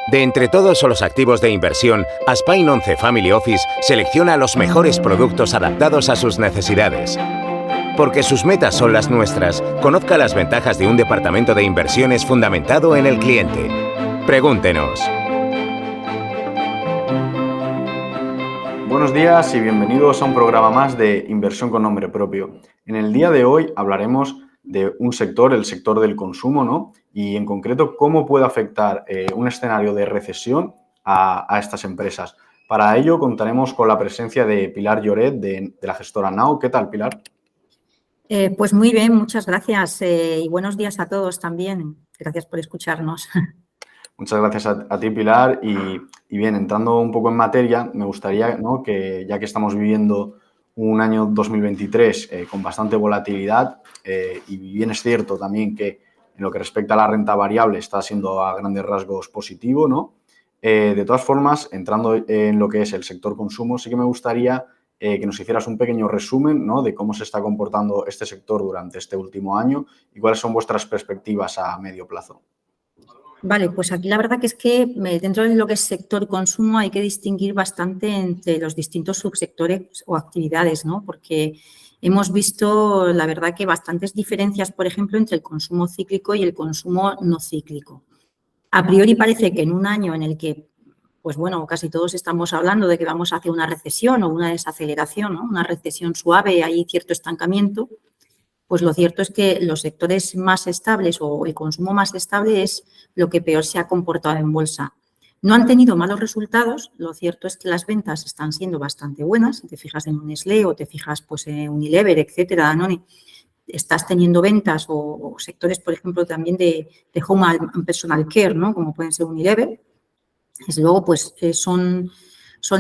De entre todos los activos de inversión, Aspine 11 Family Office selecciona los mejores productos adaptados a sus necesidades. Porque sus metas son las nuestras, conozca las ventajas de un departamento de inversiones fundamentado en el cliente. Pregúntenos. Buenos días y bienvenidos a un programa más de Inversión con Nombre Propio. En el día de hoy hablaremos de un sector, el sector del consumo, ¿no? Y en concreto, cómo puede afectar un escenario de recesión a estas empresas. Para ello contaremos con la presencia de Pilar Lloret, de la gestora Nau. ¿Qué tal, Pilar? Pues muy bien, muchas gracias y buenos días a todos también. Gracias por escucharnos. Muchas gracias a ti, Pilar. Y bien, entrando un poco en materia, me gustaría, ¿no?, que ya que estamos viviendo un año 2023 con bastante volatilidad y bien es cierto también que en lo que respecta a la renta variable está siendo a grandes rasgos positivo, ¿no? De todas formas, entrando en lo que es el sector consumo, sí que me gustaría que nos hicieras un pequeño resumen, ¿no?, de cómo se está comportando este sector durante este último año y cuáles son vuestras perspectivas a medio plazo. Vale, pues aquí la verdad que es que dentro de lo que es sector consumo hay que distinguir bastante entre los distintos subsectores o actividades, ¿no? Porque hemos visto, la verdad, que bastantes diferencias, por ejemplo, entre el consumo cíclico y el consumo no cíclico. A priori parece que en un año en el que, pues bueno, casi todos estamos hablando de que vamos hacia una recesión o una desaceleración, ¿no? Una recesión suave, hay cierto estancamiento. Pues lo cierto es que los sectores más estables o el consumo más estable es lo que peor se ha comportado en bolsa. No han tenido malos resultados, lo cierto es que las ventas están siendo bastante buenas. Si te fijas en un Nestlé o te fijas pues, en Unilever, etcétera, Danone, estás teniendo ventas o sectores, por ejemplo, también de home and personal care, ¿no?, como pueden ser Unilever. Desde luego, pues son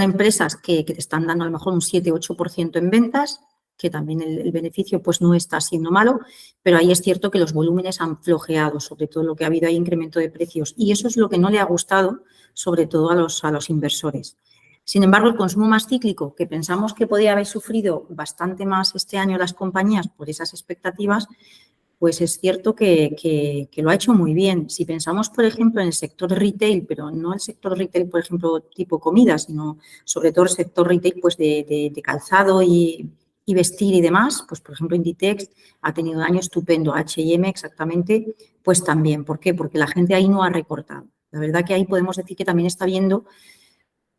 empresas que te están dando a lo mejor un 7-8% en ventas, que también el beneficio pues no está siendo malo, pero ahí es cierto que los volúmenes han flojeado, sobre todo lo que ha habido ahí incremento de precios, y eso es lo que no le ha gustado, sobre todo a los inversores. Sin embargo, el consumo más cíclico, que pensamos que podía haber sufrido bastante más este año las compañías por esas expectativas, pues es cierto que lo ha hecho muy bien. Si pensamos, por ejemplo, en el sector retail, pero no el sector retail, por ejemplo, tipo comida, sino sobre todo el sector retail pues de calzado y vestir y demás, pues por ejemplo Inditex ha tenido un año estupendo, H&M exactamente, pues también. ¿Por qué? Porque la gente ahí no ha recortado. La verdad que ahí podemos decir que también está viendo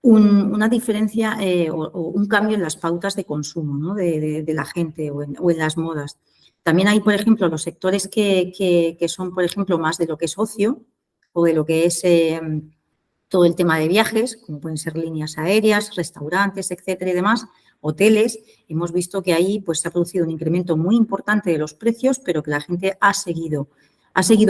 una diferencia o un cambio en las pautas de consumo, ¿no?, de la gente o en las modas. También hay, por ejemplo, los sectores que son, por ejemplo, más de lo que es ocio o de lo que es todo el tema de viajes, como pueden ser líneas aéreas, restaurantes, etcétera y demás, hoteles. Hemos visto que ahí pues, se ha producido un incremento muy importante de los precios, pero que la gente ha seguido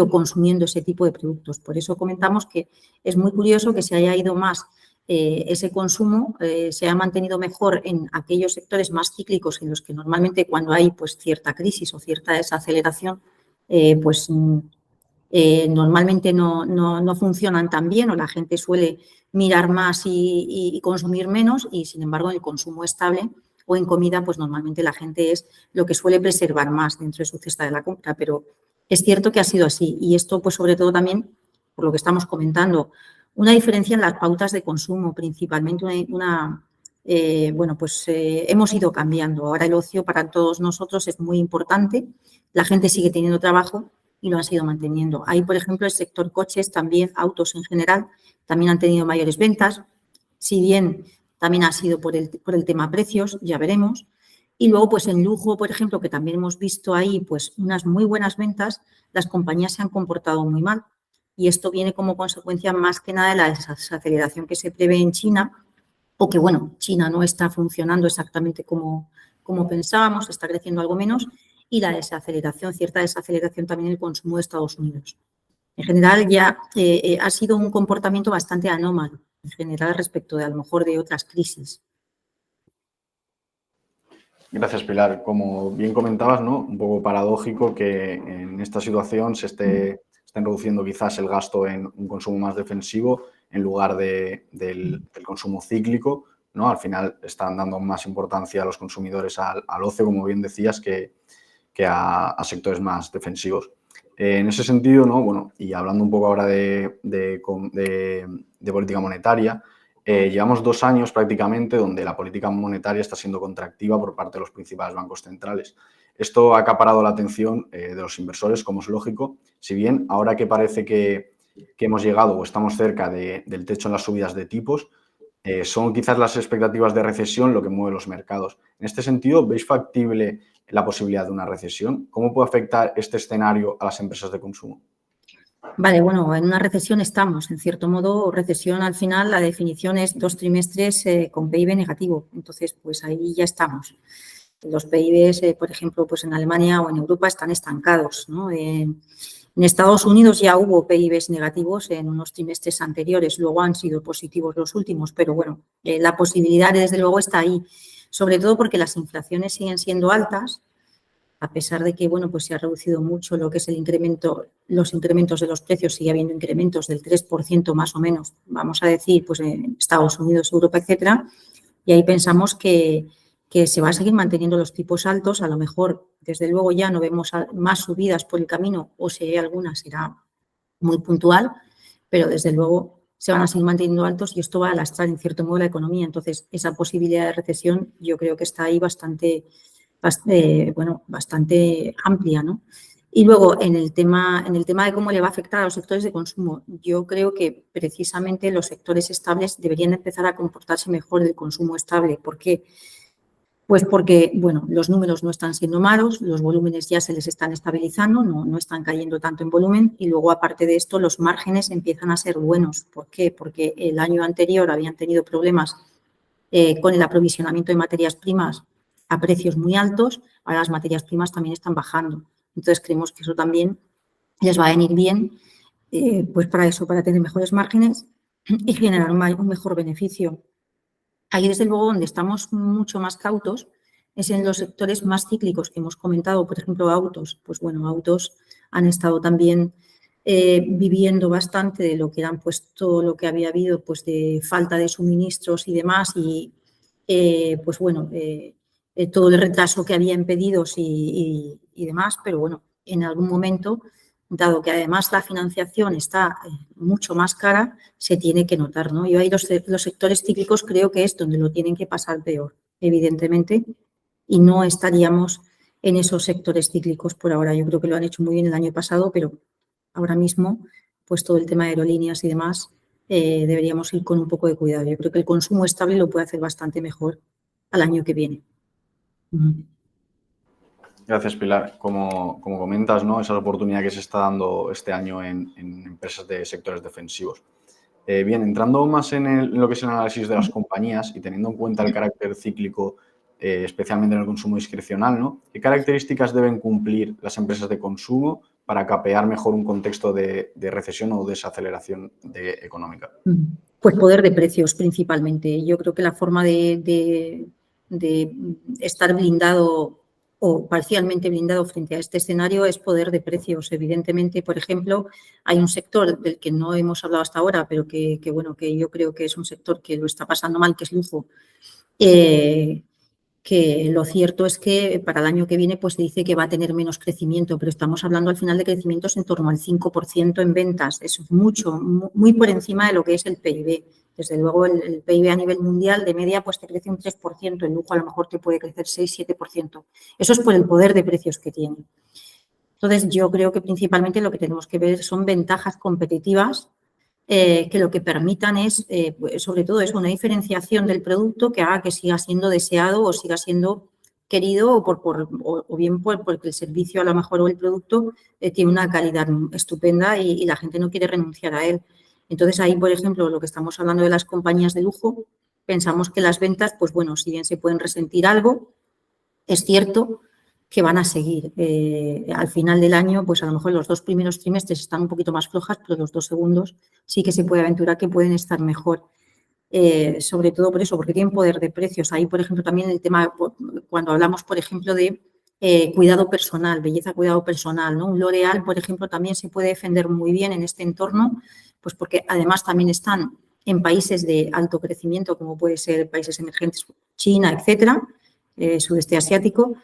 consumiendo ese tipo de productos. Por eso comentamos que es muy curioso que se haya ido más ese consumo, se ha mantenido mejor en aquellos sectores más cíclicos en los que normalmente cuando hay pues, cierta crisis o cierta desaceleración, normalmente no funcionan tan bien o la gente suele mirar más y consumir menos y, sin embargo, en el consumo estable o en comida, pues normalmente la gente es lo que suele preservar más dentro de su cesta de la compra, pero es cierto que ha sido así y esto, pues sobre todo también, por lo que estamos comentando, una diferencia en las pautas de consumo, principalmente hemos ido cambiando. Ahora el ocio para todos nosotros es muy importante, la gente sigue teniendo trabajo y lo han sido manteniendo. Ahí, por ejemplo, el sector coches, también autos en general, también han tenido mayores ventas, si bien también ha sido por el tema precios, ya veremos. Y luego, pues en lujo, por ejemplo, que también hemos visto ahí pues unas muy buenas ventas, las compañías se han comportado muy mal. Y esto viene como consecuencia más que nada de la desaceleración que se prevé en China, o que, bueno, China no está funcionando exactamente como pensábamos, está creciendo algo menos, y la desaceleración, cierta desaceleración también en el consumo de Estados Unidos. En general ya ha sido un comportamiento bastante anómalo, en general respecto de a lo mejor de otras crisis. Gracias, Pilar. Como bien comentabas, ¿no?, un poco paradójico que en esta situación se estén reduciendo quizás el gasto en un consumo más defensivo en lugar del consumo cíclico, ¿no? Al final están dando más importancia a los consumidores al ocio, como bien decías, que a sectores más defensivos. En ese sentido, ¿no? Bueno, y hablando un poco ahora de política monetaria, llevamos 2 años prácticamente donde la política monetaria está siendo contractiva por parte de los principales bancos centrales. Esto ha acaparado la atención de los inversores, como es lógico, si bien ahora que parece que hemos llegado o estamos cerca del techo en las subidas de tipos, son quizás las expectativas de recesión lo que mueve los mercados. En este sentido, ¿veis factible la posibilidad de una recesión? ¿Cómo puede afectar este escenario a las empresas de consumo? Vale, bueno, en una recesión estamos. En cierto modo, recesión al final, la definición es 2 trimestres con PIB negativo. Entonces, pues ahí ya estamos. Los PIBs, por ejemplo, pues en Alemania o en Europa están estancados, ¿no? En Estados Unidos ya hubo PIBs negativos en unos trimestres anteriores, luego han sido positivos los últimos, pero bueno, la posibilidad desde luego está ahí, sobre todo porque las inflaciones siguen siendo altas, a pesar de que, bueno, pues se ha reducido mucho lo que es el incremento, los incrementos de los precios, sigue habiendo incrementos del 3% más o menos, vamos a decir, pues en Estados Unidos, Europa, etcétera, y ahí pensamos que se va a seguir manteniendo los tipos altos, a lo mejor, desde luego, ya no vemos más subidas por el camino, o si hay alguna será muy puntual, pero desde luego se van a seguir manteniendo altos y esto va a lastrar en cierto modo la economía. Entonces, esa posibilidad de recesión yo creo que está ahí bastante amplia, ¿no? Y luego, en el tema de cómo le va a afectar a los sectores de consumo, yo creo que precisamente los sectores estables deberían empezar a comportarse mejor del consumo estable. ¿Por qué? Pues porque, bueno, los números no están siendo malos, los volúmenes ya se les están estabilizando, no están cayendo tanto en volumen y luego, aparte de esto, los márgenes empiezan a ser buenos. ¿Por qué? Porque el año anterior habían tenido problemas con el aprovisionamiento de materias primas a precios muy altos, ahora las materias primas también están bajando. Entonces, creemos que eso también les va a venir bien, pues para eso, para tener mejores márgenes y generar un mejor beneficio. Ahí, desde luego, donde estamos mucho más cautos es en los sectores más cíclicos que hemos comentado, por ejemplo, autos. Pues bueno, autos han estado también viviendo bastante de lo que eran pues todo lo que había habido pues de falta de suministros y demás y pues bueno, todo el retraso que había en pedidos y demás, pero bueno, en algún momento, dado que además la financiación está mucho más cara, se tiene que notar, ¿no? Yo ahí los sectores cíclicos creo que es donde lo tienen que pasar peor, evidentemente, y no estaríamos en esos sectores cíclicos por ahora. Yo creo que lo han hecho muy bien el año pasado, pero ahora mismo, pues todo el tema de aerolíneas y demás, deberíamos ir con un poco de cuidado. Yo creo que el consumo estable lo puede hacer bastante mejor al año que viene. Gracias, Pilar. Como comentas, ¿no? Esa oportunidad que se está dando este año en empresas de sectores defensivos. Bien, entrando más en lo que es el análisis de las compañías y teniendo en cuenta el carácter cíclico, especialmente en el consumo discrecional, ¿no? ¿Qué características deben cumplir las empresas de consumo para capear mejor un contexto de recesión o desaceleración económica? Pues poder de precios principalmente. Yo creo que la forma de estar blindado o parcialmente blindado frente a este escenario es poder de precios. Evidentemente, por ejemplo, hay un sector del que no hemos hablado hasta ahora, pero que yo creo que es un sector que lo está pasando mal, que es lujo. Que lo cierto es que para el año que viene pues se dice que va a tener menos crecimiento, pero estamos hablando al final de crecimientos en torno al 5% en ventas. Es muy por encima de lo que es el PIB. Desde luego el PIB a nivel mundial de media pues te crece un 3%, el lujo a lo mejor te puede crecer 6-7%. Eso es por el poder de precios que tiene. Entonces yo creo que principalmente lo que tenemos que ver son ventajas competitivas que lo que permitan es, sobre todo, es una diferenciación del producto que haga que siga siendo deseado o siga siendo querido o bien porque el servicio a lo mejor o el producto tiene una calidad estupenda y la gente no quiere renunciar a él. Entonces, ahí, por ejemplo, lo que estamos hablando de las compañías de lujo, pensamos que las ventas, pues bueno, si bien se pueden resentir algo, es cierto que van a seguir. Al final del año, pues a lo mejor los 2 primeros trimestres están un poquito más flojas, pero los 2 segundos sí que se puede aventurar que pueden estar mejor. Sobre todo por eso, porque tienen poder de precios. Ahí, por ejemplo, también el tema, cuando hablamos, por ejemplo, de cuidado personal, belleza, cuidado personal, ¿no? Un L'Oréal, por ejemplo, también se puede defender muy bien en este entorno, pues porque además también están en países de alto crecimiento, como puede ser países emergentes, China, etcétera, sudeste asiático,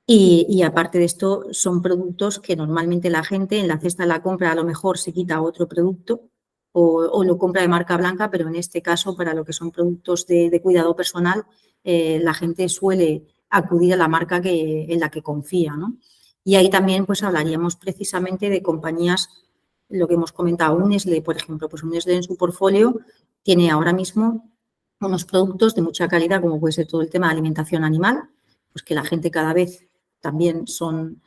Y aparte de esto, son productos que normalmente la gente en la cesta de la compra a lo mejor se quita otro producto o lo compra de marca blanca, pero en este caso, para lo que son productos de cuidado personal, la gente suele acudir a la marca en la que confía, ¿no? Y ahí también pues hablaríamos precisamente de compañías, lo que hemos comentado, un Nestlé, por ejemplo, pues un Nestlé en su portfolio tiene ahora mismo unos productos de mucha calidad, como puede ser todo el tema de alimentación animal, pues que la gente cada vez también son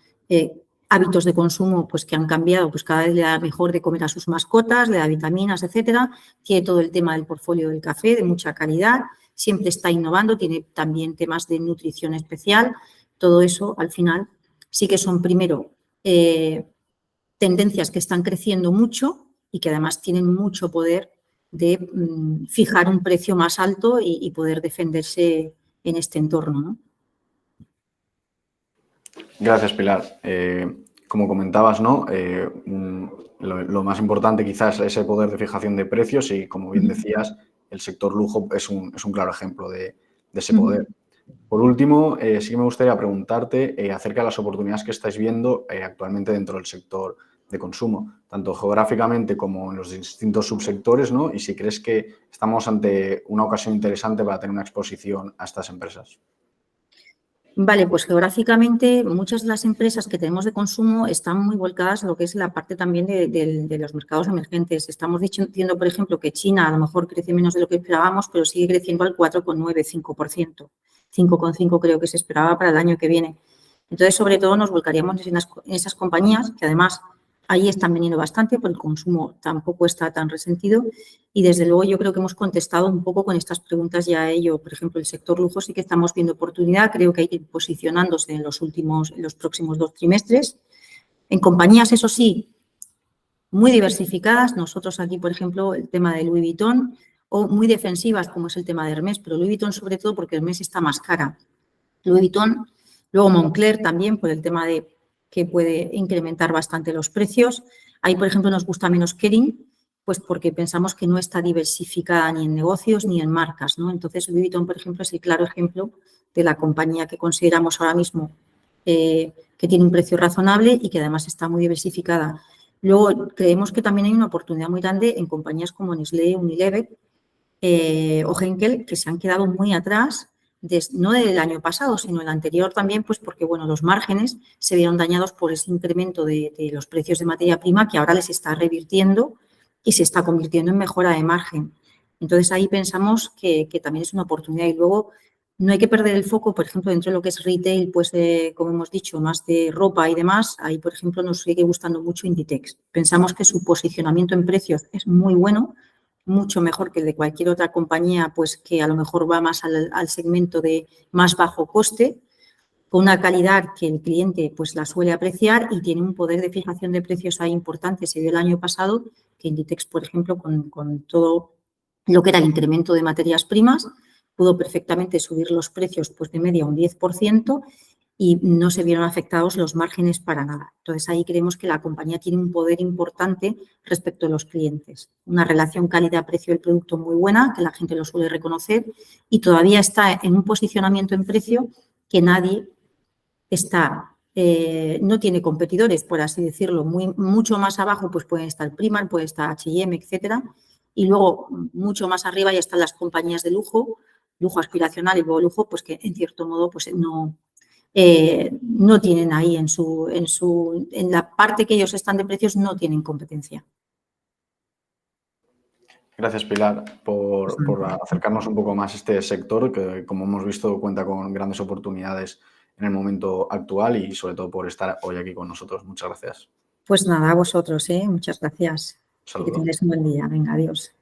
hábitos de consumo pues que han cambiado, pues cada vez le da mejor de comer a sus mascotas, le da vitaminas, etcétera. Tiene todo el tema del portfolio del café de mucha calidad, siempre está innovando, tiene también temas de nutrición especial. Todo eso al final sí que son primero tendencias que están creciendo mucho y que además tienen mucho poder de fijar un precio más alto y poder defenderse en este entorno, ¿no? Gracias, Pilar. Como comentabas, ¿no? Lo más importante quizás es ese poder de fijación de precios y, como bien decías, el sector lujo es un claro ejemplo de ese poder. Por último, sí que me gustaría preguntarte acerca de las oportunidades que estáis viendo actualmente dentro del sector de consumo, tanto geográficamente como en los distintos subsectores, ¿no? Y si crees que estamos ante una ocasión interesante para tener una exposición a estas empresas. Vale, pues geográficamente muchas de las empresas que tenemos de consumo están muy volcadas a lo que es la parte también de los mercados emergentes. Estamos diciendo, por ejemplo, que China a lo mejor crece menos de lo que esperábamos, pero sigue creciendo al 4,9, 5%. 5,5 creo que se esperaba para el año que viene. Entonces, sobre todo, nos volcaríamos en esas compañías que además ahí están viniendo bastante, porque el consumo tampoco está tan resentido y, desde luego, yo creo que hemos contestado un poco con estas preguntas ya a ello. Por ejemplo, el sector lujo sí que estamos viendo oportunidad, creo que hay que ir posicionándose en los próximos 2 trimestres. En compañías, eso sí, muy diversificadas. Nosotros aquí, por ejemplo, el tema de Louis Vuitton, o muy defensivas, como es el tema de Hermès, pero Louis Vuitton sobre todo porque Hermès está más cara. Louis Vuitton, luego Moncler también por el tema de que puede incrementar bastante los precios. Ahí, por ejemplo, nos gusta menos Kering, pues porque pensamos que no está diversificada ni en negocios ni en marcas, ¿no? Entonces, Louis Vuitton, por ejemplo, es el claro ejemplo de la compañía que consideramos ahora mismo que tiene un precio razonable y que además está muy diversificada. Luego, creemos que también hay una oportunidad muy grande en compañías como Nestlé, Unilever o Henkel, que se han quedado muy atrás, no del año pasado, sino el anterior también, pues porque, bueno, los márgenes se vieron dañados por ese incremento de los precios de materia prima que ahora les está revirtiendo y se está convirtiendo en mejora de margen. Entonces, ahí pensamos que también es una oportunidad. Y luego, no hay que perder el foco, por ejemplo, dentro de lo que es retail, pues, como hemos dicho, más de ropa y demás. Ahí, por ejemplo, nos sigue gustando mucho Inditex. Pensamos que su posicionamiento en precios es muy bueno, mucho mejor que el de cualquier otra compañía, pues que a lo mejor va más al segmento de más bajo coste, con una calidad que el cliente pues la suele apreciar y tiene un poder de fijación de precios ahí importante. Se vio el año pasado que Inditex, por ejemplo, con todo lo que era el incremento de materias primas, pudo perfectamente subir los precios pues de media un 10% y no se vieron afectados los márgenes para nada. Entonces, ahí creemos que la compañía tiene un poder importante respecto a los clientes. Una relación calidad-precio del producto muy buena, que la gente lo suele reconocer, y todavía está en un posicionamiento en precio que nadie no tiene competidores, por así decirlo. Mucho más abajo pues pueden estar Primark, puede estar H&M, etcétera. Y luego, mucho más arriba ya están las compañías de lujo, lujo aspiracional y luego lujo, pues que en cierto modo pues no tienen ahí en la parte que ellos están de precios, no tienen competencia. Gracias, Pilar, por acercarnos un poco más a este sector que, como hemos visto, cuenta con grandes oportunidades en el momento actual y, sobre todo, por estar hoy aquí con nosotros. Muchas gracias. Pues nada, a vosotros, muchas gracias. Un saludo. Y que tengáis un buen día. Venga, adiós.